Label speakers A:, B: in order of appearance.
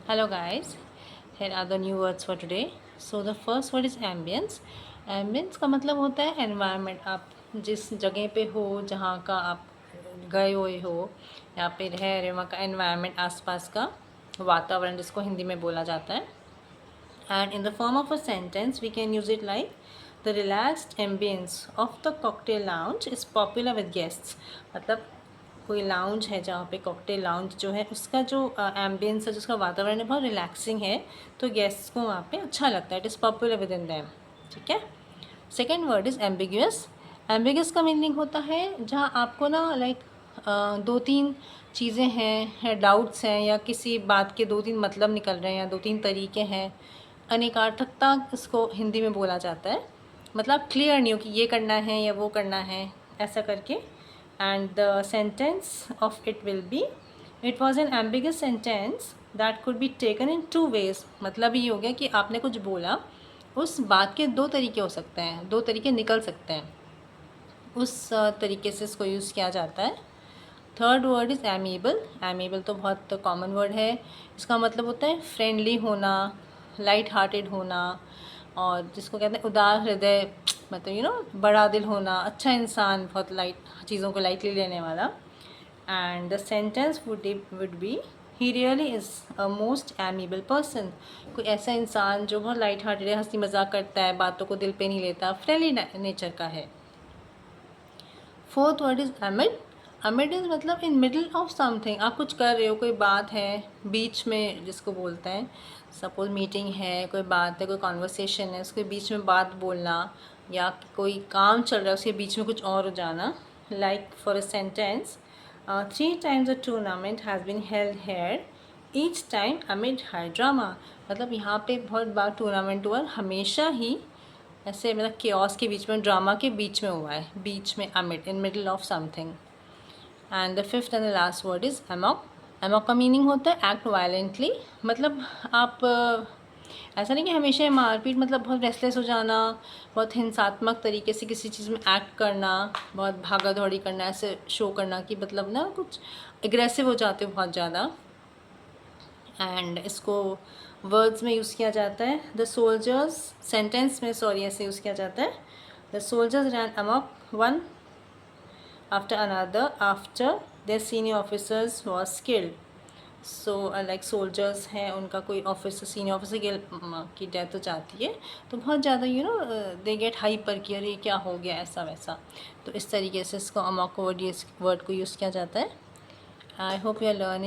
A: Hello guys, here are the new words for today. So the first word is ambience. Ambience का मतलब होता है environment. आप जिस जगह पे हो, जहाँ का आप गए हुए हो या पे रह रहे हो, वहाँ का environment, आसपास का वातावरण, जिसको हिंदी में बोला जाता है. And in the form of a sentence, we can use it like the relaxed ambience of the cocktail lounge is popular with guests. मतलब कोई लाउंज है जहाँ पे कॉकटेल लाउंज जो है उसका जो एम्बियंस है, जिसका वातावरण है, बहुत रिलैक्सिंग है, तो गेस्ट्स को वहाँ पे अच्छा लगता है. It is popular with in them. ठीक है. Second word is ambiguous. Ambiguous का मीनिंग होता है जहाँ आपको ना लाइक दो तीन चीज़ें हैं, डाउट्स हैं, या किसी बात के दो तीन मतलब निकल रहे हैं, या दो तीन तरीके हैं. अनेकार्थकता इसको हिंदी में बोला जाता है. मतलब क्लियर नहीं हो कि ये करना है या वो करना है, ऐसा करके. And the sentence of it will be, it was an ambiguous sentence that could be taken in two ways. मतलब ये हो गया कि आपने कुछ बोला, उस बात के दो तरीके हो सकते हैं, दो तरीके निकल सकते हैं, उस तरीके से इसको यूज़ किया जाता है. Third word is amiable. Amiable तो बहुत कॉमन वर्ड है. इसका मतलब होता है फ्रेंडली होना, लाइट हार्टेड होना, और जिसको कहते हैं उदार हृदय, मतलब बड़ा दिल होना, अच्छा इंसान, बहुत लाइट चीज़ों को लाइटली लेने वाला. And the sentence would be, he really is a most amiable person. कोई ऐसा इंसान जो बहुत लाइट हार्टेड है, हंसी मजाक करता है, बातों को दिल पे नहीं लेता, फ्रेंडली नेचर का है. Fourth word is amid. Amid is मतलब इन मिडल ऑफ समथिंग. आप कुछ कर रहे हो, कोई बात है, बीच में जिसको बोलते हैं. सपोज मीटिंग है, कोई बात है, कोई कॉन्वर्सेशन है, उसके बीच में बात बोलना, या कोई काम चल रहा है उसके बीच में कुछ और हो जाना. Like for a sentence, 3 times a tournament has been held here, each time amid high drama. मतलब यहाँ पे बहुत बार टूर्नामेंट हुआ, हमेशा ही ऐसे मतलब केओस के बीच में, ड्रामा के बीच में हुआ है, बीच में, amid, in middle of something. And the fifth and the last word is amok. Amok का मीनिंग होता है एक्ट वायलेंटली. मतलब आप ऐसा नहीं कि हमेशा मारपीट, मतलब बहुत रेस्टलेस हो जाना, बहुत हिंसात्मक तरीके से किसी चीज़ में एक्ट करना, बहुत भागा दौड़ी करना, ऐसे शो करना कि मतलब ना कुछ एग्रेसिव हो जाते हो बहुत ज़्यादा. एंड इसको वर्ड्स में यूज़ किया जाता है. द सोल्जर्स, सेंटेंस में सॉरी ऐसे यूज़ किया जाता है. The soldiers ran amok one after another after their senior officers was killed. So like soldiers हैं, उनका कोई ऑफिसर, सीनियर ऑफिसर की डेथ हो जाती है, तो बहुत ज़्यादा दे गेट हाइपर कि अरे क्या हो गया, ऐसा वैसा. तो इस तरीके से इसको अमॉक वर्ड को यूज़ किया जाता है. I hope you are learning.